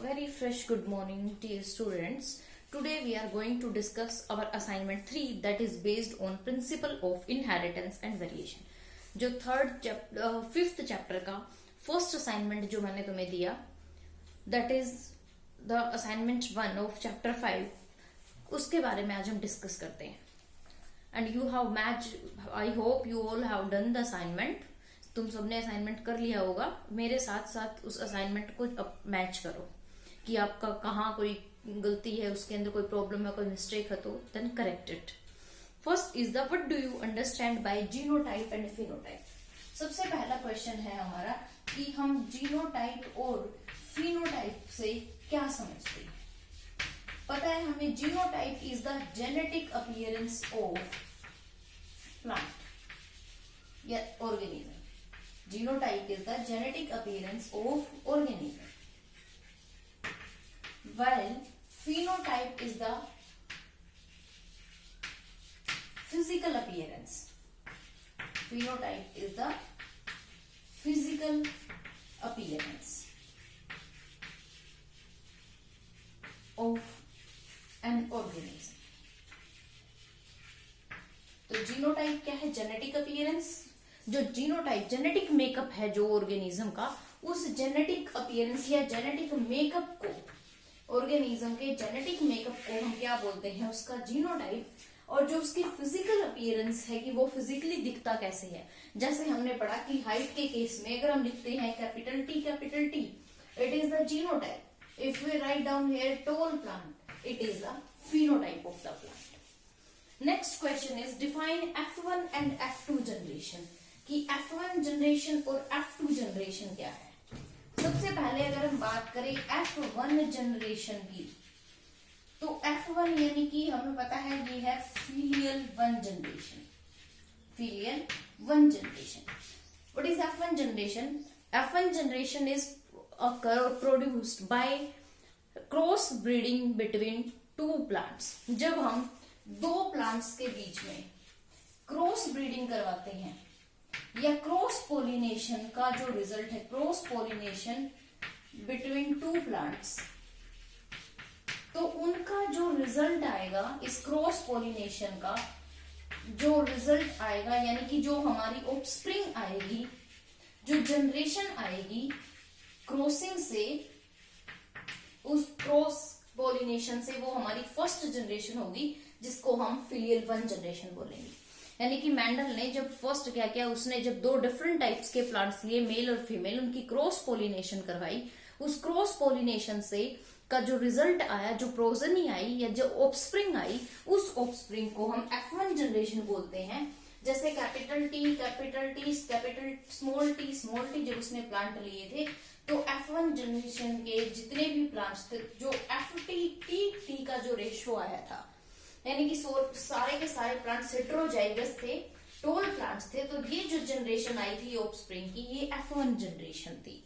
very fresh good morning, dear students. Today we are going to discuss our assignment 3 that is based on principle of inheritance and variation. जो fifth chapter का first assignment जो मैंने तुम्हें दिया that is the assignment 1 of chapter 5, उसके बारे में आज हम डिस्कस करते हैं. And you have match, I hope you all have done the assignment. तुम सबने असाइनमेंट कर लिया होगा. मेरे साथ साथ उस असाइनमेंट को मैच करो कि आपका कहाँ कोई गलती है, उसके अंदर कोई प्रॉब्लम है, कोई मिस्टेक है तो then correct it. First is the what do you understand by genotype and phenotype. सबसे पहला क्वेश्चन है हमारा कि हम जीनोटाइप और फिनोटाइप से क्या समझते हैं. पता है हमें genotype is the genetic appearance of plant या organism. Genotype is the genetic appearance of organism, while phenotype is the physical appearance. Phenotype is the physical appearance of an organism. तो जीनोटाइप क्या है? Genetic appearance. जो genotype genetic makeup है जो organism का, उस genetic appearance या genetic makeup को, ऑर्गेनिज्म के जेनेटिक मेकअप को हम क्या बोलते हैं? उसका जीनोटाइप. और जो उसकी फिजिकल अपीयरेंस है कि वो फिजिकली दिखता कैसे है, जैसे हमने पढ़ा कि हाइट के केस में अगर हम लिखते हैं capital T, it is the genotype. If we write down here tall plant, it is the phenotype of the plant. Next question is define F1 and F2 generation. कि F1 जनरेशन और F2 generation क्या है. सबसे पहले अगर हम बात करें F1 जनरेशन की, तो F1 यानी कि हमें पता है ये है filial one generation. Filial one generation. What is F1 generation? F1 generation is produced by cross breeding between two plants. जब हम दो प्लांट्स के बीच में क्रॉस ब्रीडिंग करवाते हैं या क्रॉस पोलिनेशन का जो रिजल्ट है, cross pollination between two plants, तो उनका जो रिजल्ट आएगा, इस क्रॉस पोलिनेशन का जो रिजल्ट आएगा, यानी कि जो हमारी ऑफस्प्रिंग आएगी, जो जनरेशन आएगी क्रॉसिंग से, उस क्रॉस पोलिनेशन से वो हमारी फर्स्ट जनरेशन होगी, जिसको हम फिलियल वन जनरेशन बोलेंगे. यानी कि मैंडल ने जब फर्स्ट क्या किया, उसने जब दो डिफरेंट टाइप्स के प्लांट्स लिए, मेल और फीमेल, उनकी क्रॉस पोलिनेशन करवाई. उस क्रॉस पोलिनेशन से का जो रिजल्ट आया, जो प्रोजनी आई या जो ऑफस्प्रिंग आई, उस ऑफस्प्रिंग को हम F1 जनरेशन बोलते हैं. जैसे कैपिटल कैपिटल स्मॉल टी जब उसने प्लांट लिए थे, तो F1 जनरेशन के जितने भी प्लांट्स थे, जो FT का जो रेशियो आया था, यानी कि सारे के सारे प्लांट्स हेटेरोजाइगस थे, टोल प्लांट्स थे. तो ये जो जनरेशन आई थी ऑफस्प्रिंग की, ये F1 जनरेशन थी.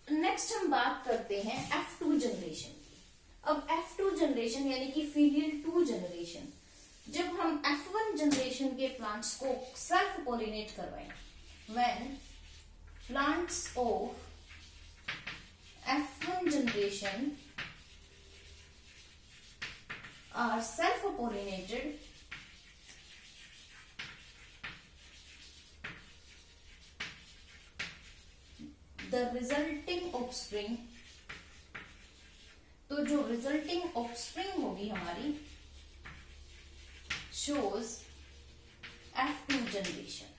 नेक्स्ट हम बात करते हैं F2 जनरेशन की. अब F2 जनरेशन यानी कि फीलियल 2 जनरेशन. जब हम F1 जनरेशन के प्लांट्स को सेल्फ पोलिनेट करवाएं, when plants of F1 generation are self-pollinated, the resulting offspring, तो जो resulting offspring होगी हमारी, shows F2 जनरेशन.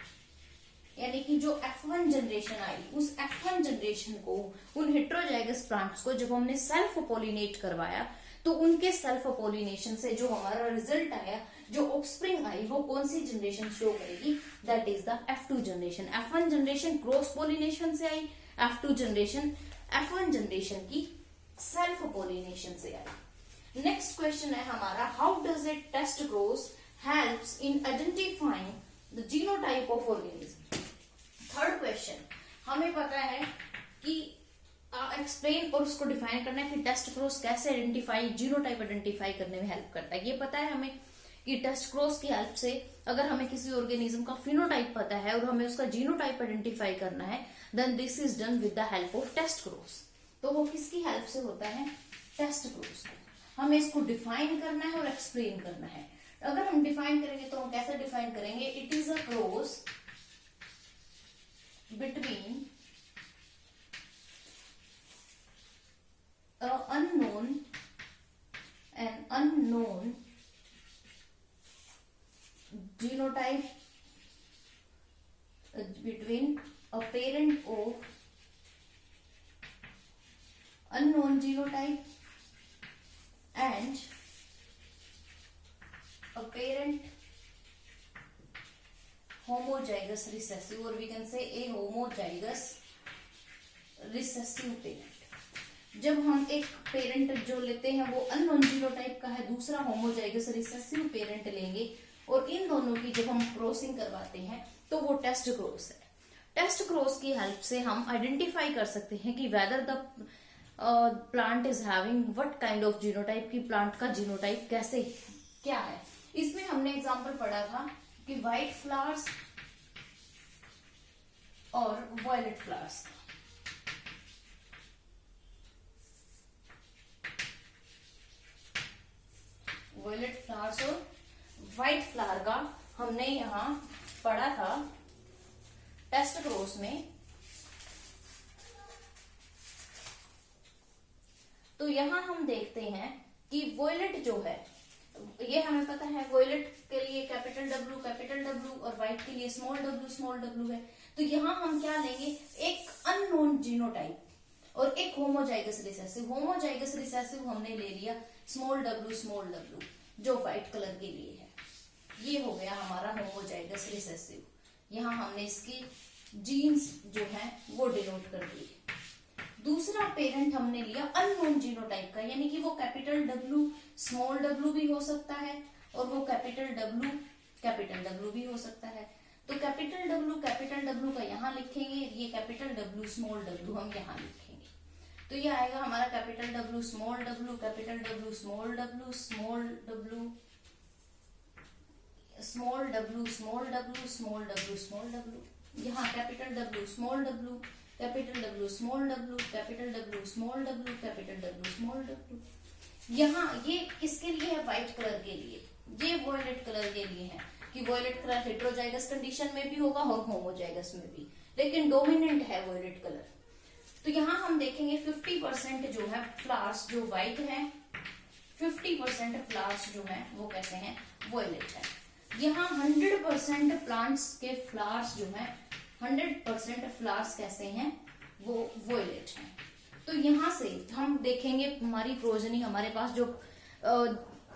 यानी कि जो F1 जनरेशन आई, उस F1 जनरेशन को, उन हेटेरोजाइगस प्लांट्स को जब हमने सेल्फ पोलिनेट करवाया, तो उनके सेल्फ पोलिनेशन से जो हमारा रिजल्ट आया, जो ऑफस्प्रिंग आई, वो कौन सी जनरेशन शो करेगी? That is the F2 generation. F1 generation cross pollination से आई, F2 जनरेशन F1 जनरेशन की सेल्फ पोलिनेशन से आई. नेक्स्ट क्वेश्चन है हमारा, how does it taste cross helps in identifying the genotype of organism. Third question, हमें पता है कि explain और उसको डिफाइन करना है कि टेस्ट क्रॉस कैसे आइडेंटिफाई, जीनोटाइप आइडेंटिफाई करने में हेल्प करता है. ये पता है हमें कि टेस्ट क्रॉस की हेल्प से अगर हमें किसी ऑर्गेनिज्म का फिनोटाइप पता है और हमें उसका जीनोटाइप आइडेंटिफाई करना है, then this is done with the help of test cross. तो वो किसकी हेल्प से होता है? Test cross. हमें इसको डिफाइन करना है और एक्सप्लेन करना है। अगर हम डिफाइन करेंगे तो हम कैसे डिफाइन करेंगे? It is a cross between an unknown genotype between a parent of unknown genotype and a parent homozygous recessive, or we can say a homozygous recessive parent। जब हम एक पेरेंट जो लेते हैं वो अननोन जीनोटाइप का है, दूसरा होमोजाइगस रिसेसिव पेरेंट लेंगे और इन दोनों की जब हम क्रॉसिंग करवाते हैं तो वो टेस्ट क्रॉस है। टेस्ट क्रॉस की हेल्प से हम आइडेंटिफाई कर सकते हैं कि whether the plant is having what kind of genotype, की प्लांट का जीनोटाइप कैसे क्या है। इसमें हमने एग्जांपल पढ़ा था कि व्हाइट फ्लावर्स और वायलेट फ्लावर्स। वायलेट फ्लावर्स और व्हाइट फ्लावर का हमने यहां पढ़ा था टेस्ट क्रॉस में। तो यहां हम देखते हैं कि वॉयलेट जो है, ये हमें पता है वॉयलेट के लिए कैपिटल डब्ल्यू और व्हाइट के लिए स्मॉल डब्ल्यू है। तो यहां हम क्या लेंगे? एक अननोन जीनोटाइप और एक होमोजाइगस रिसेसिव। होमोजाइगस रिसेसिव हमने ले लिया स्मॉल डब्ल्यू जो व्हाइट कलर के लिए है। ये हो गया हमारा होमोजाइगस रिसेसिव। यहां हमने इसकी जीन्स जो है वो डिनोट कर दिए। दूसरा पेरेंट हमने लिया अननोन जीनोटाइप का, यानी कि वो कैपिटल डब्ल्यू स्मॉल डब्ल्यू भी हो सकता है और वो कैपिटल डब्ल्यू भी हो सकता है। तो कैपिटल डब्ल्यू का यहाँ लिखेंगे, ये कैपिटल डब्ल्यू स्मॉल डब्ल्यू हम यहाँ लिखेंगे। तो ये आएगा हमारा capital W small W, capital W small W, small W small W, small W, small W, small W. यहाँ capital W small W, capital W small W, capital W small W, capital W small W. यहाँ ये किसके लिए है? White colour के लिए। ये violet colour के लिए है कि वॉयलेट कलर हेटेरोजाइगस कंडीशन में भी होगा और होमोजाइगस में भी, लेकिन डोमिनेंट है वॉयलेट कलर। तो यहाँ हम देखेंगे 50% जो है फ्लावर्स जो व्हाइट है, 50% फ्लावर्स जो है वो कैसे हैं? वॉयलेट है। यहाँ 100% प्लांट्स के फ्लावर्स जो है 100% फ्लावर्स कैसे हैं? वो वॉयलेट हैं। तो यहाँ से हम देखेंगे हमारी प्रोजनी, हमारे पास जो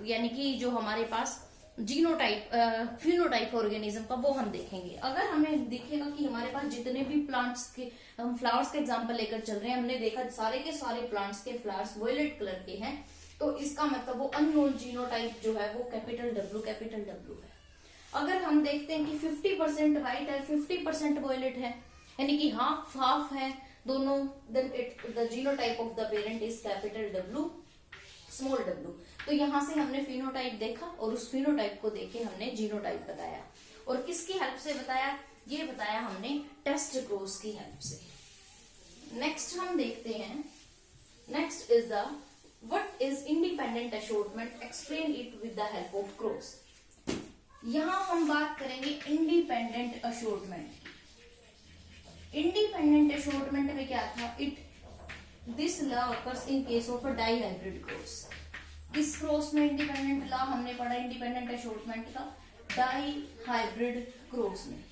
यानी कि जो हमारे पास जीनोटाइप फिनोटाइप ऑर्गेनिज्म का वो हम देखेंगे। अगर हमें दिखेगा कि हमारे पास जितने भी प्लांट्स के हम फ्लावर्स के एग्जांपल लेकर चल रहे हैं, हमने देखा सारे के सारे प्लांट्स के फ्लावर्स वॉयलेट कलर के हैं, तो इसका मतलब वो अननोन जीनोटाइप जो है वो कैपिटल डब्ल्यू है। अगर हम देखते हैं कि 50% व्हाइट है 50% वॉयलेट है, यानी कि हाफ है दोनों, then the genotype of the parent is capital W small W. तो यहां से हमने फिनोटाइप देखा और उस फिनोटाइप को देखे हमने जीनोटाइप बताया। और किसकी हेल्प से बताया? ये बताया हमने टेस्ट क्रॉस की हेल्प से। नेक्स्ट हम देखते हैं, next is the what is independent assortment, explain it with the help of cross. यहां हम बात करेंगे इंडिपेंडेंट अशोर्टमेंट। इंडिपेंडेंट अशोर्टमेंट में क्या था? This law occurs in case of a dihybrid cross. किस क्रॉस में इंडिपेंडेंट लॉ हमने पढ़ा इंडिपेंडेंट अशोर्टमेंट का? डाई हाइब्रिड क्रॉस में।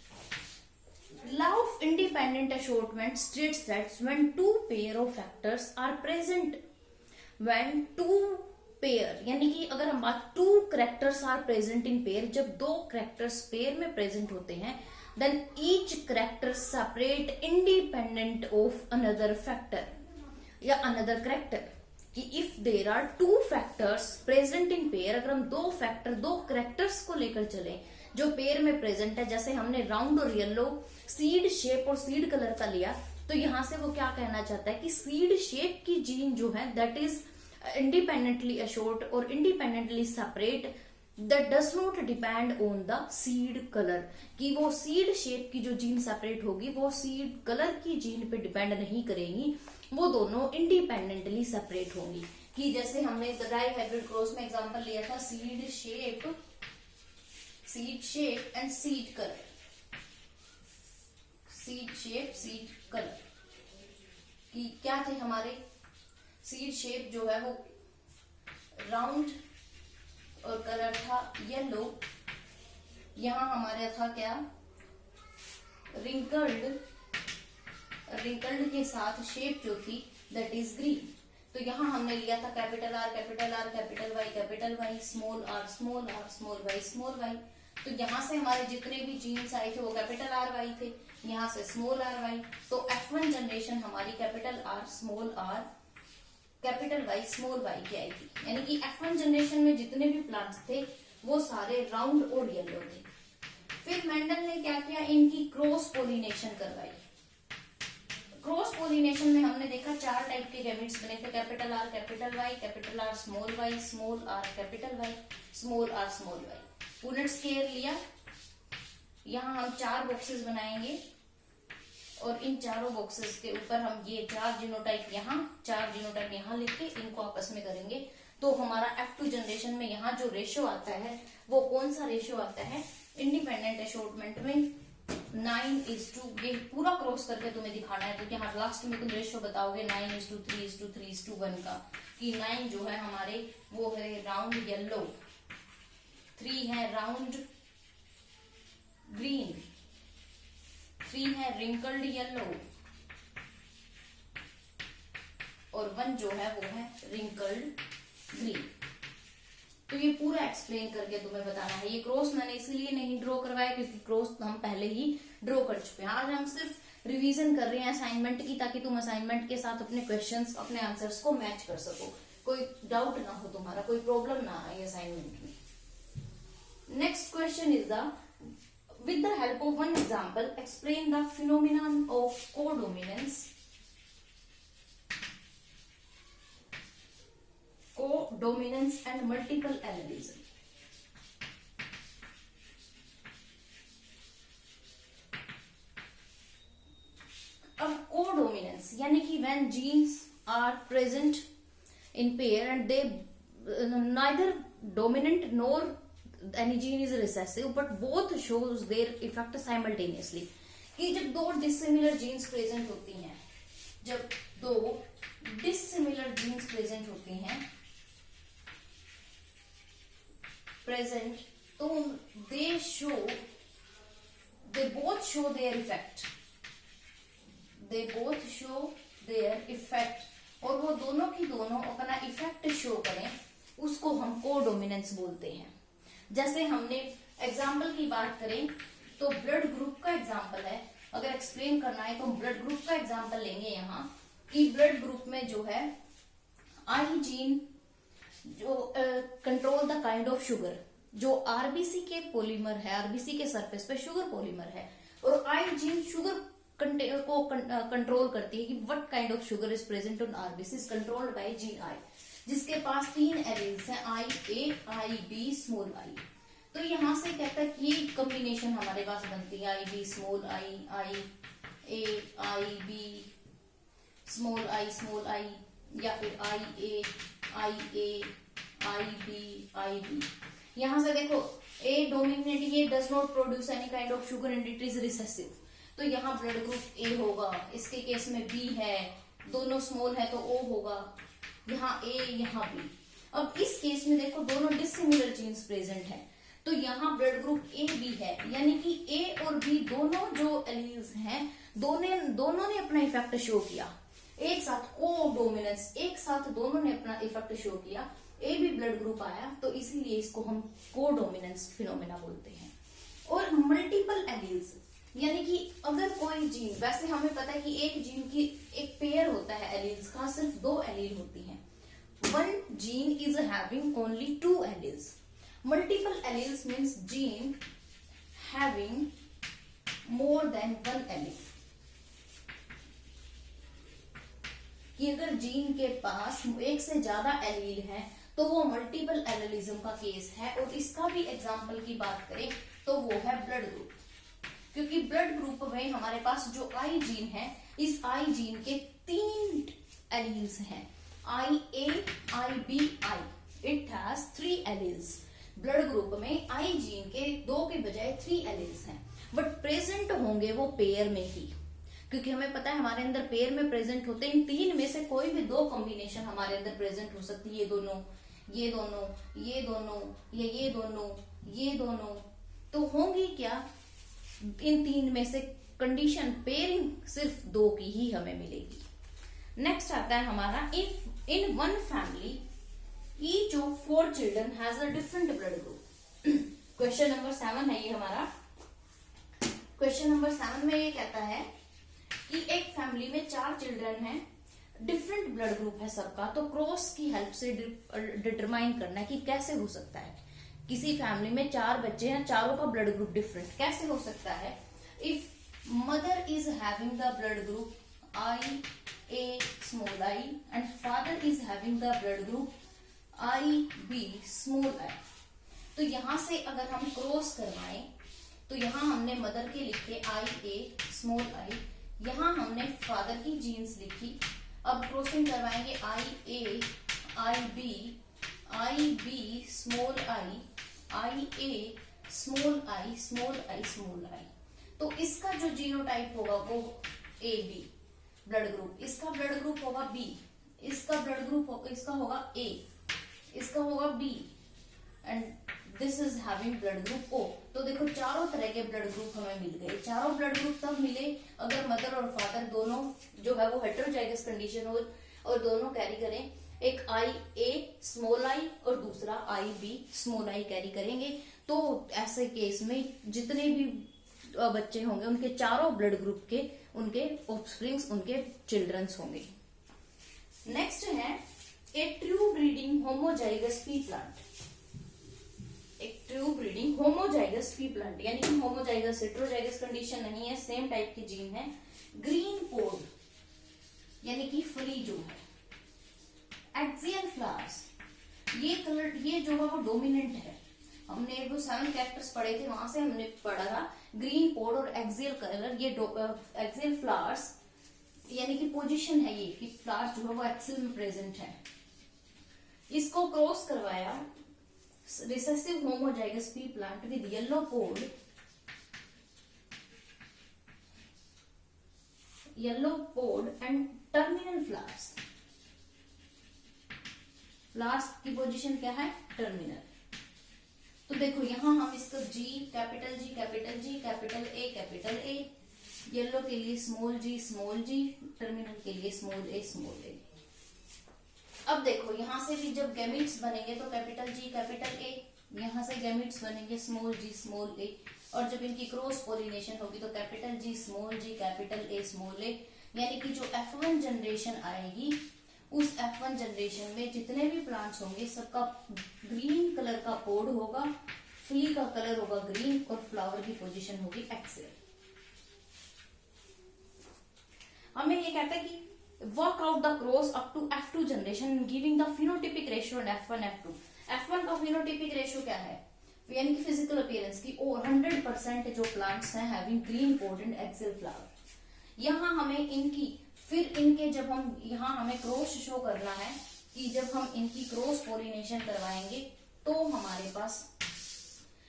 Law of independent assortment states that when two pair of factors are present, when two pair यानी कि अगर हम बात two characters are present in pair, जब दो करेक्टर्स पेयर में प्रेजेंट होते हैं, then each character separate independent of another factor या अनदर करेक्टर। कि if there are two factors present in pair, अगर हम दो करेक्टर्स को लेकर चले जो पेयर में प्रेजेंट है, जैसे हमने राउंड और येलो सीड शेप और सीड कलर का लिया, तो यहां से वो क्या कहना चाहता है कि सीड शेप की जीन जो है that is independently assured or independently separate that does not depend on the seed color, कि वो सीड शेप की जो जीन सेपरेट होगी वो सीड कलर की जीन पे डिपेंड नहीं करेगी, वो दोनों इंडिपेंडेंटली सेपरेट होंगी। कि जैसे हमने डाई हाइब्रिड क्रॉस में एग्जांपल लिया था seed shape and seed colour, seed shape seed colour कि क्या थे हमारे, सीड शेप जो है वो राउंड और कलर था येलो, यहां हमारे था क्या रिंकल्ड के साथ शेप जो थी दैट इज ग्रीन। तो यहाँ हमने लिया था capital R capital Y, small R small Y small Y. तो यहाँ से हमारे जितने भी जीन्स आए थे वो कैपिटल आर वाई थे, यहाँ से स्मॉल आर वाई। तो F1 जनरेशन हमारी capital R small R capital Y small Y की आई थी। यानी कि F1 जनरेशन में जितने भी प्लांट्स थे वो सारे राउंड और येलो थे। फिर मेंडल ने क्या किया, इनकी क्रॉस पोलिनेशन करवाई। क्रॉस पोलिनेशन में हमने देखा 4 टाइप के गैमेट्स बने थे, capital R small R capital Y, small R small Y. Punnett square लिया, यहाँ हम 4 बॉक्सेस बनाएंगे और इन चारों बॉक्सेस के ऊपर हम ये 4 जीनोटाइप यहाँ लिख के इनको आपस में करेंगे। तो हमारा F2 जनरेशन में यहाँ जो रेशियो आता है वो कौन सा रेशियो आता है, इंडिपेंडेंट अशॉर्टमेंट में 9:3, ये पूरा क्रॉस करके तुम्हें दिखाना है। तो यहाँ लास्ट में तुम रेशियो बताओगे 9:3:3:1 का, कि 9 जो है हमारे वो है राउंड येलो, 3 है राउंड ग्रीन, 3 है रिंकल्ड येलो और 1 जो है वो है रिंकल्ड ग्रीन। तो ये पूरा एक्सप्लेन करके तुम्हें बताना है। ये क्रॉस मैंने इसलिए नहीं ड्रॉ करवाया क्योंकि क्रॉस हम पहले ही ड्रॉ कर चुके हैं। आज हम सिर्फ रिवीजन कर रहे हैं असाइनमेंट की, ताकि तुम असाइनमेंट के साथ अपने क्वेश्चंस अपने आंसर्स को मैच कर सको, कोई डाउट ना हो तुम्हारा, कोई प्रॉब्लम ना आए असाइनमेंट में। Next question is the with the help of one example explain the phenomenon of codominance and multiple allelism। अब codominance यानी कि when genes are present in pair and they neither dominant nor any gene is recessive but both shows their effect simultaneously। कि जब 2 dissimilar genes present होती हैं, जब 2 dissimilar genes present होती हैं तो they both show their effect और वो दोनों की दोनों अपना इफेक्ट शो करें, उसको हम कोडोमिनेंस बोलते हैं। जैसे हमने एग्जाम्पल की बात करें तो ब्लड ग्रुप का एग्जाम्पल है, अगर एक्सप्लेन करना है तो ब्लड ग्रुप का एग्जाम्पल लेंगे यहाँ कि ब्लड ग्रुप में जो है आई जीन जो control the kind of sugar, जो आरबीसी के पॉलीमर है, आरबीसी के सरफेस पे शुगर पॉलीमर है, और आई जीन शुगर को कंट्रोल करती है कि what kind of sugar is present on RBC is controlled by gene I, जिसके पास 3 एलील्स हैं आई ए आई बी स्मॉल आई। तो यहां से कहता है कि ये कॉम्बिनेशन हमारे पास बनती है I B small I, I A I B small I या फिर आई ए आई बी। यहां से देखो ए डोमिनेट, ये does not produce any kind of sugar and it is recessive. तो यहाँ ब्लड ग्रुप ए होगा, इसके केस में बी है, दोनों स्मॉल है तो ओ होगा, यहाँ ए यहाँ बी। अब इस केस में देखो दोनों डिसिमिलर जीन्स प्रेजेंट हैं, तो यहाँ ब्लड ग्रुप ए बी है, यानी कि ए और बी दोनों जो एलील्स हैं दोनों ने अपना इफेक्ट शो किया एक साथ, कोडोमिनेंस, एक साथ दोनों ने अपना इफेक्ट शो किया, ए बी ब्लड ग्रुप आया, तो इसीलिए इसको हम कोडोमिनेंस फिनोमेना बोलते हैं। और मल्टीपल एलील्स यानी कि अगर कोई जीन, वैसे हमें पता है कि एक जीन की एक पेयर होता है एलील्स का, सिर्फ 2 एलील होती हैं। One gene is having only 2 alleles. Multiple alleles means gene having more than 1 allele. कि अगर जीन के पास एक से ज्यादा एलील है तो वो मल्टीपल एलिलिज्म का केस है। और इसका भी एग्जाम्पल की बात करें तो वो है ब्लड ग्रुप, क्योंकि ब्लड ग्रुप में हमारे पास जो आई जीन है, इस आई जीन के एलील्स हैं, IAIBI, it has 3 alleles. Blood group में आई जीन के 2 के बजाय 3 एलील्स हैं, बट प्रेजेंट होंगे वो पेयर में ही, क्योंकि हमें पता है हमारे अंदर पेयर में प्रेजेंट होते हैं। इन 3 में से कोई भी 2 कॉम्बिनेशन हमारे अंदर प्रेजेंट हो सकती है, ये दोनों, ये दोनों, ये दोनों, या ये दोनों, ये दोनों, तो होंगी क्या, इन 3 में से कंडीशन पेयरिंग सिर्फ 2 की ही हमें मिलेगी। नेक्स्ट आता है हमारा, if in one family each of 4 children has a different blood group. Question number 7 है ये हमारा। क्वेश्चन नंबर 7 में ये कहता है कि एक फैमिली में 4 चिल्ड्रन हैं, डिफरेंट ब्लड ग्रुप है सबका, तो क्रॉस की हेल्प से डिटरमाइन करना है कि कैसे हो सकता है। किसी फैमिली में 4 बच्चे हैं, चारों का ब्लड ग्रुप डिफरेंट कैसे हो सकता है। If mother is having the blood group IA small I and father is having the blood group IB small I, तो यहां से अगर हम क्रॉस करवाएं तो यहां हमने मदर के लिखे IA स्मॉल I, यहां हमने फादर की जीन्स लिखी। अब क्रॉसिंग करवाएंगे IA IB IB small I IA small I small I small I, तो इसका जो जीनोटाइप होगा वो AB ब्लड ग्रुप, इसका ब्लड ग्रुप होगा B, इसका ब्लड ग्रुप इसका होगा A, इसका होगा B, and this is having blood group O। तो देखो चारों तरह के ब्लड ग्रुप हमें मिल गए। चारों ब्लड ग्रुप तब मिले अगर मदर और फादर दोनों जो है वो हेटेरोजाइगस कंडीशन हो और दोनों कैरी करें, एक IA स्मॉल I और दूसरा IB स्मॉल I कैरी करेंगे, तो ऐसे केस में जितने भी बच्चे होंगे उनके चारों ब्लड ग्रुप के उनके ऑफस्प्रिंग्स, उनके चिल्ड्रंस होंगे। नेक्स्ट है a true breeding homozygous pea plant. एक true breeding homozygous pea plant, यानी कि होमोजाइगस हेटेरोजाइगस कंडीशन नहीं है, सेम टाइप की जीन है। ग्रीन पोड यानी कि फली जो है, एक्सियल फ्लावर्स, ये कलर ये जो है वो डोमिनेंट है। हमने वो 7 कैरेक्टर्स पढ़े थे, वहां से हमने पढ़ा था ग्रीन पोड और एक्सियल कलर, ये एक्सियल फ्लावर्स यानी कि पोजीशन है ये कि फ्लावर्स जो है वो एक्सियल में प्रेजेंट है। इसको क्रॉस करवाया recessive homozygous pea plant with yellow pod, yellow pod and terminal flowers. Flowers की पोजीशन क्या है, टर्मिनल। तो देखो यहां हम इसको G capital G capital G capital A capital A, yellow के लिए स्मॉल g, टर्मिनल के लिए स्मॉल a। अब देखो यहां से भी जब गैमीट्स बनेंगे तो कैपिटल G कैपिटल A, यहां से गैमीट्स बनेंगे स्मॉल g स्मॉल a, और जब इनकी क्रॉस पोलिनेशन होगी तो capital G small g capital A small a, यानी कि जो F1 जनरेशन आएगी उस F1 जनरेशन में जितने भी प्लांट्स होंगे सबका ग्रीन कलर का पोड होगा, फली का कलर होगा ग्रीन और फ्लावर की पोजीशन होगी एक्सेल। हमें ये कहता है कि work out the cross up to F2 generation giving the phenotypic ratio and F1 F2। F1 का फिनोटिपिक रेशियो क्या है, यानी कि फिजिकल अपीयरेंस की, और 100% जो प्लांट्स हैं having green pod and axial flower. यहाँ हमें इनकी फिर इनके जब हम यहाँ हमें क्रॉस शो करना है कि जब हम इनकी क्रॉस पोलिनेशन करवाएंगे तो हमारे पास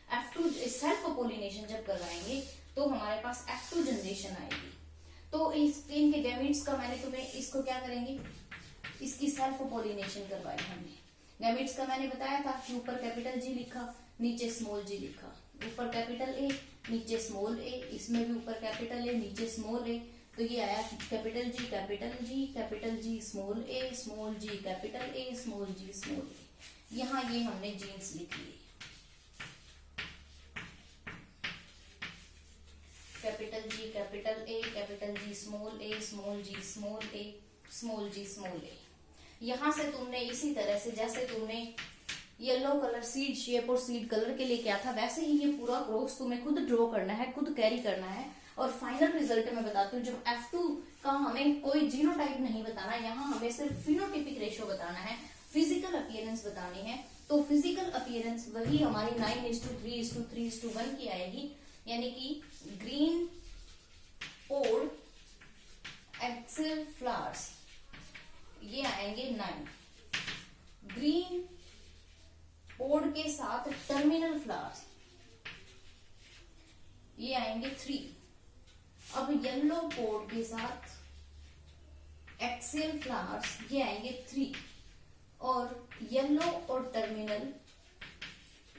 F2 सेल्फ पोलिनेशन जब करवाएंगे तो हमारे पास F2 जनरेशन आएगी। तो इनके गैमीट्स का मैंने तुम्हें इसको क्या करेंगे, इसकी सेल्फ पोलिनेशन करवाई हमने। गैमीट्स का मैंने बताया था कि ऊपर कैपिटल G लिखा, नीचे स्मॉल g लिखा, ऊपर कैपिटल A नीचे स्मॉल a, इसमें भी ऊपर कैपिटल A नीचे स्मॉल a, तो ये आया capital G capital G capital G small a small g capital A small g small a। यहाँ ये हमने जीन्स लिख ली, capital G capital A capital G small a small g small a small g small a। यहाँ से तुमने इसी तरह से जैसे तुमने येलो कलर सीड शेप और सीड कलर के लिए क्या था, वैसे ही ये पूरा क्रॉस तुम्हें खुद ड्रॉ करना है, खुद कैरी करना है। और फाइनल रिजल्ट में बताती हूँ, जब F2 का हमें कोई जीनोटाइप नहीं बताना, यहाँ हमें सिर्फ फिनोटिपिक रेशियो बताना है, फिजिकल अपीयरेंस बतानी है। तो फिजिकल अपीयरेंस वही हमारी 9:3:3:1 की आएगी, यानी कि ग्रीन पोड एक्सेल फ्लावर्स ये आएंगे 9। ग्रीन पोड के साथ टर्मिनल फ्लावर्स, ये आएंगे 3। अब येलो पोड के साथ एक्सियल फ्लावर्स, ये आएंगे 3। और येलो और टर्मिनल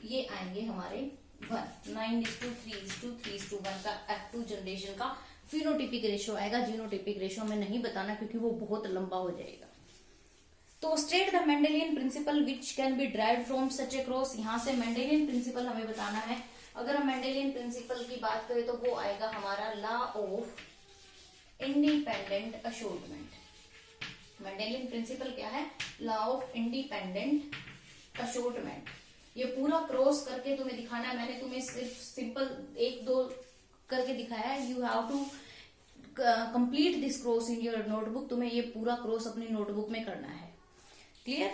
ये आएंगे हमारे 1। 9:3:3:1 का F2 जनरेशन का फिनोटिपिक रेशियो आएगा। जीनोटिपिक रेशियो में नहीं बताना क्योंकि वो बहुत लंबा हो जाएगा। तो state the Mendelian principal which can be derived from such A cross. यहां से मेंडेलियन प्रिंसिपल हमें बताना है। अगर हम मेंडेलियन प्रिंसिपल की बात करें तो वो आएगा हमारा law of independent assortment. Mendelian principle क्या है? Law of independent assortment. ये पूरा क्रॉस करके तुम्हें दिखाना है। मैंने तुम्हें सिर्फ सिंपल 1-2 करके दिखाया है। You have to complete this cross in your notebook. तुम्हें ये पूरा क्रॉस अपनी नोटबुक में करना है। क्लियर?